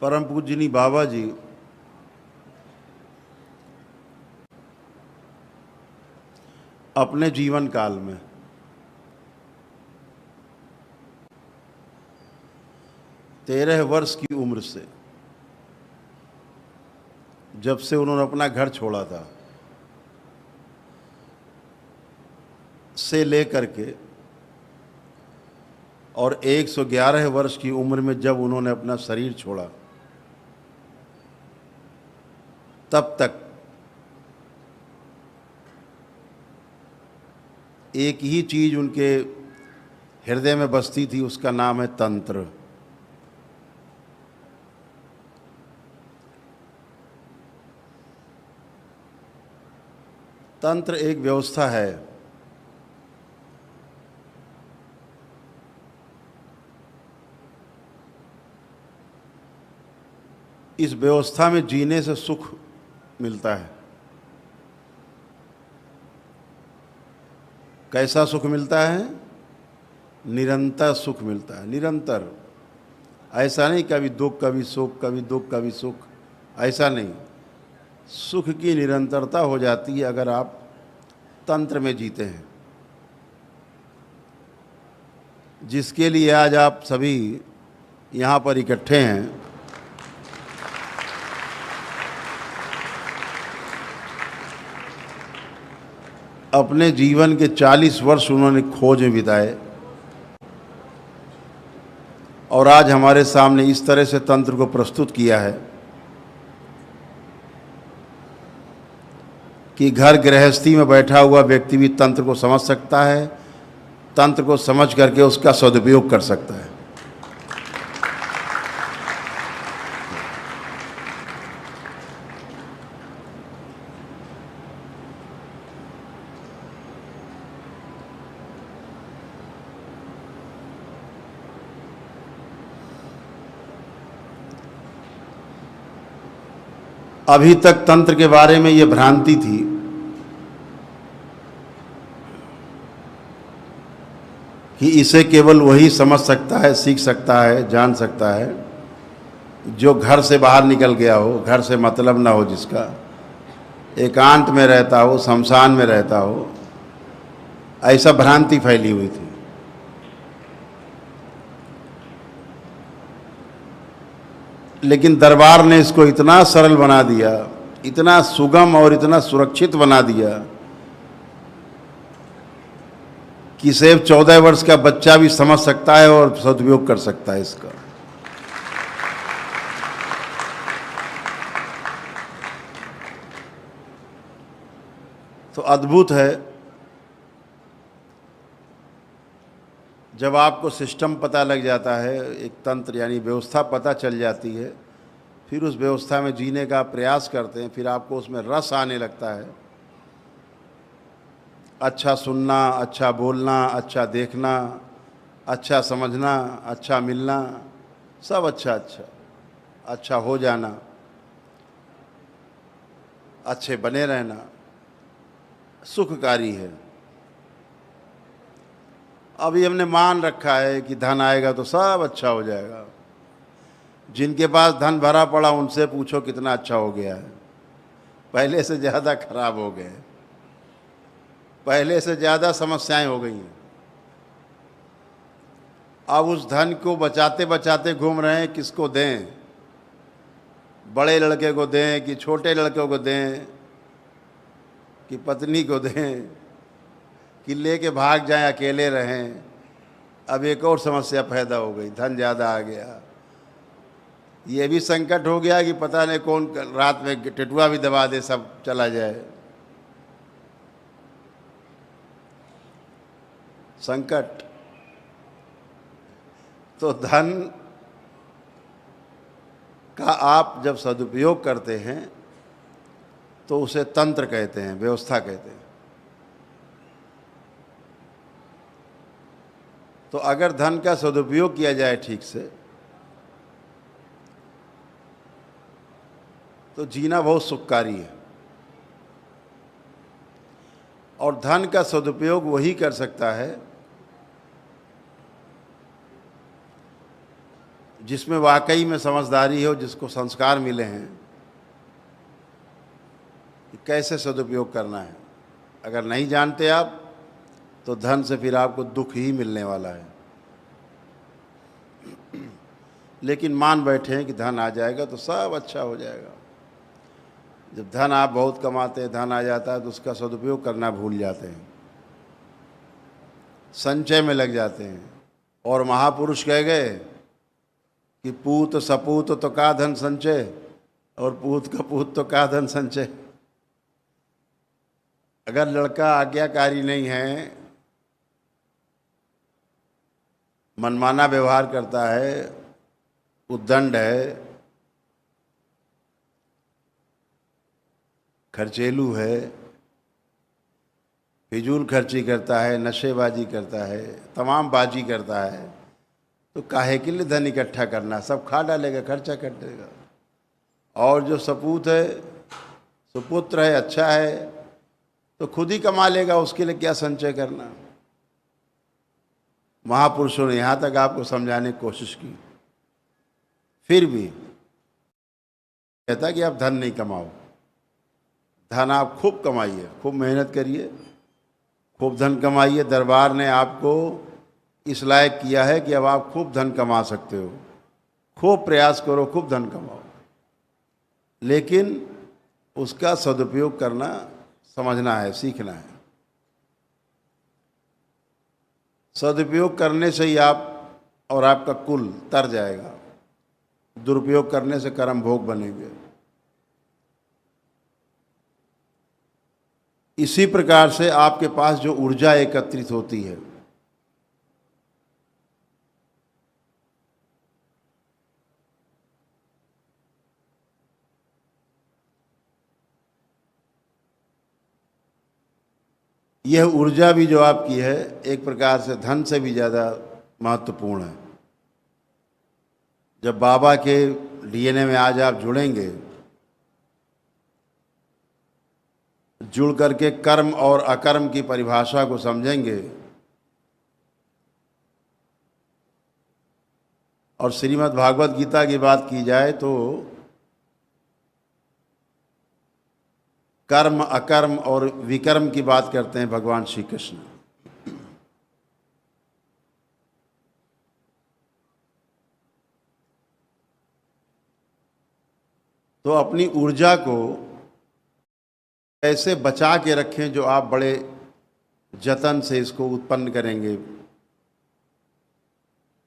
परम पूजनी बाबा जी अपने जीवन काल में तेरह वर्ष की उम्र से, जब से उन्होंने अपना घर छोड़ा था, से लेकर के और 111 वर्ष की उम्र में जब उन्होंने अपना शरीर छोड़ा, तब तक एक ही चीज उनके हृदय में बसती थी, उसका नाम है तंत्र। तंत्र एक व्यवस्था है, इस व्यवस्था में जीने से सुख मिलता है। कैसा सुख मिलता है? निरंतर सुख मिलता है, निरंतर। ऐसा नहीं कभी दुख कभी सुख, कभी दुख कभी सुख, ऐसा नहीं। सुख की निरंतरता हो जाती है अगर आप तंत्र में जीते हैं, जिसके लिए आज आप सभी यहाँ पर इकट्ठे हैं। अपने जीवन के 40 वर्ष उन्होंने खोज में बिताए और आज हमारे सामने इस तरह से तंत्र को प्रस्तुत किया है कि घर गृहस्थी में बैठा हुआ व्यक्ति भी तंत्र को समझ सकता है, तंत्र को समझ करके उसका सदुपयोग कर सकता है। अभी तक तंत्र के बारे में ये भ्रांति थी कि इसे केवल वही समझ सकता है, सीख सकता है, जान सकता है जो घर से बाहर निकल गया हो, घर से मतलब ना हो, जिसका एकांत में रहता हो, शमशान में रहता हो। ऐसा भ्रांति फैली हुई थी। लेकिन दरबार ने इसको इतना सरल बना दिया, इतना सुगम और इतना सुरक्षित बना दिया कि सिर्फ 14 वर्ष का बच्चा भी समझ सकता है और सदुपयोग कर सकता है इसका। तो अद्भुत है जब आपको सिस्टम पता लग जाता है, एक तंत्र यानी व्यवस्था पता चल जाती है, फिर उस व्यवस्था में जीने का प्रयास करते हैं, फिर आपको उसमें रस आने लगता है। अच्छा सुनना, अच्छा बोलना, अच्छा देखना, अच्छा समझना, अच्छा मिलना, सब अच्छा अच्छा अच्छा हो जाना, अच्छे बने रहना सुखकारी है। अभी हमने मान रखा है कि धन आएगा तो सब अच्छा हो जाएगा। जिनके पास धन भरा पड़ा उनसे पूछो कितना अच्छा हो गया है, पहले से ज़्यादा खराब हो गए, पहले से ज़्यादा समस्याएं हो गई हैं। अब उस धन को बचाते बचाते घूम रहे हैं, किसको दें? बड़े लड़के को दें कि छोटे लड़के को दें कि पत्नी को दें कि लेके भाग जाएं, अकेले रहें। अब एक और समस्या पैदा हो गई, धन ज़्यादा आ गया। ये भी संकट हो गया कि पता नहीं कौन रात में टेटुआ भी दबा दे, सब चला जाए। संकट। तो धन का आप जब सदुपयोग करते हैं तो उसे तंत्र कहते हैं, व्यवस्था कहते हैं। तो अगर धन का सदुपयोग किया जाए ठीक से तो जीना बहुत सुखकारी है। और धन का सदुपयोग वही कर सकता है जिसमें वाकई में समझदारी हो, जिसको संस्कार मिले हैं कि कैसे सदुपयोग करना है। अगर नहीं जानते आप तो धन से फिर आपको दुख ही मिलने वाला है। लेकिन मान बैठे हैं कि धन आ जाएगा तो सब अच्छा हो जाएगा। जब धन आप बहुत कमाते हैं, धन आ जाता है तो उसका सदुपयोग करना भूल जाते हैं, संचय में लग जाते हैं। और महापुरुष कह गए कि पूत सपूत तो का धन संचय, और पूत कपूत तो का धन संचय। अगर लड़का आज्ञाकारी नहीं है, मनमाना व्यवहार करता है, उद्दंड है, खर्चेलू है, फिजूल खर्ची करता है, नशेबाजी करता है, तमाम बाजी करता है, तो काहे के लिए धन इकट्ठा करना, सब खा डालेगा, खर्चा कर देगा। और जो सपूत है, सुपुत्र है, अच्छा है, तो खुद ही कमा लेगा, उसके लिए क्या संचय करना। महापुरुषों ने यहाँ तक आपको समझाने की कोशिश की, फिर भी कहता कि आप धन नहीं कमाओ। धन आप खूब कमाइए, खूब मेहनत करिए, खूब धन कमाइए। दरबार ने आपको इस लायक किया है कि अब आप खूब धन कमा सकते हो। खूब प्रयास करो, खूब धन कमाओ, लेकिन उसका सदुपयोग करना समझना है, सीखना है। सदुपयोग करने से ही आप और आपका कुल तर जाएगा, दुरुपयोग करने से कर्म भोग बनेंगे। इसी प्रकार से आपके पास जो ऊर्जा एकत्रित होती है, यह ऊर्जा भी जो आपकी है एक प्रकार से धन से भी ज़्यादा महत्वपूर्ण है। जब बाबा के डीएनए में आज आप जुड़ेंगे, जुड़ करके कर्म और अकर्म की परिभाषा को समझेंगे और श्रीमद् भागवत गीता की बात की जाए तो कर्म अकर्म और विकर्म की बात करते हैं भगवान श्री कृष्ण। तो अपनी ऊर्जा को ऐसे बचा के रखें जो आप बड़े जतन से इसको उत्पन्न करेंगे।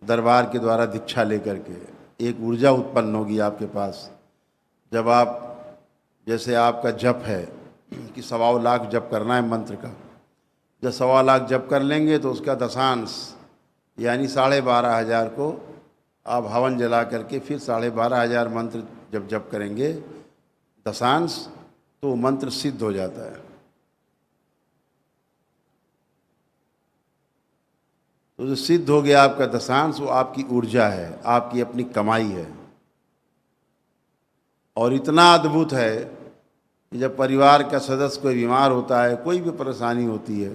दरबार के द्वारा दीक्षा लेकर के एक ऊर्जा उत्पन्न होगी आपके पास। जब आप, जैसे आपका जप है कि 1.25 लाख जप करना है मंत्र का, जब 1.25 लाख जप कर लेंगे तो उसका दशांश यानी 12,500 को आप हवन जला करके फिर 12,500 मंत्र जब जप करेंगे दशांश, तो मंत्र सिद्ध हो जाता है। तो जो सिद्ध हो गया आपका दशांश, वो आपकी ऊर्जा है, आपकी अपनी कमाई है। और इतना अद्भुत है कि जब परिवार का सदस्य कोई बीमार होता है, कोई भी परेशानी होती है,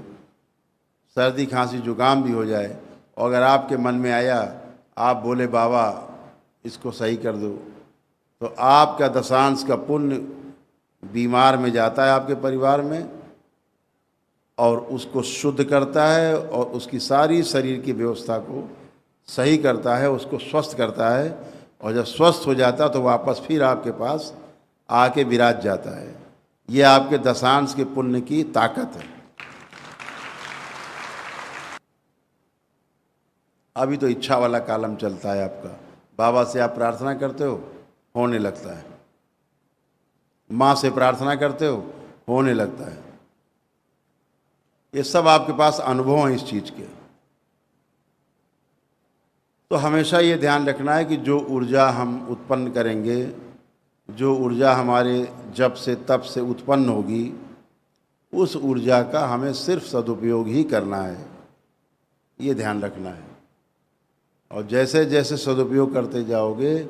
सर्दी खांसी जुकाम भी हो जाए, और अगर आपके मन में आया, आप बोले बाबा इसको सही कर दो, तो आपका दशांश का पुण्य बीमार में जाता है आपके परिवार में और उसको शुद्ध करता है और उसकी सारी शरीर की व्यवस्था को सही करता है, उसको स्वस्थ करता है। और जब स्वस्थ हो जाता तो वापस फिर आपके पास आके विराज जाता है। ये आपके दशांश के पुण्य की ताकत है। अभी तो इच्छा वाला कालम चलता है आपका। बाबा से आप प्रार्थना करते हो, होने लगता है। माँ से प्रार्थना करते हो, होने लगता है। ये सब आपके पास अनुभव हैं इस चीज़ के। तो हमेशा ये ध्यान रखना है कि जो ऊर्जा हम उत्पन्न करेंगे, जो ऊर्जा हमारे जप से तप से उत्पन्न होगी, उस ऊर्जा का हमें सिर्फ सदुपयोग ही करना है, ये ध्यान रखना है। और जैसे जैसे सदुपयोग करते जाओगे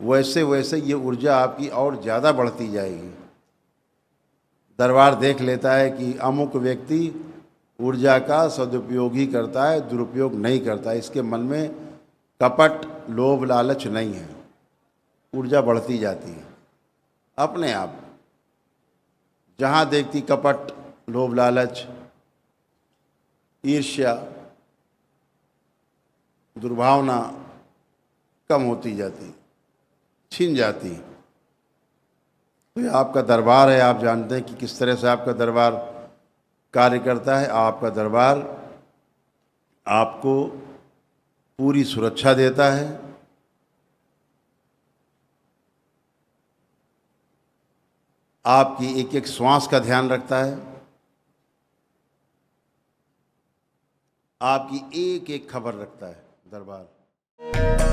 वैसे वैसे ये ऊर्जा आपकी और ज़्यादा बढ़ती जाएगी। दरबार देख लेता है कि अमुक व्यक्ति ऊर्जा का सदुपयोग ही करता है, दुरुपयोग नहीं करता। इसके मन में कपट लोभ लालच नहीं है, ऊर्जा बढ़ती जाती है अपने आप। जहाँ देखती कपट लोभ लालच ईर्ष्या दुर्भावना कम होती जाती, छिन जाती। तो ये आपका दरबार है, आप जानते हैं कि किस तरह से आपका दरबार कार्य करता है। आपका दरबार आपको पूरी सुरक्षा देता है, आपकी एक एक श्वास का ध्यान रखता है, आपकी एक एक खबर रखता है दरबार।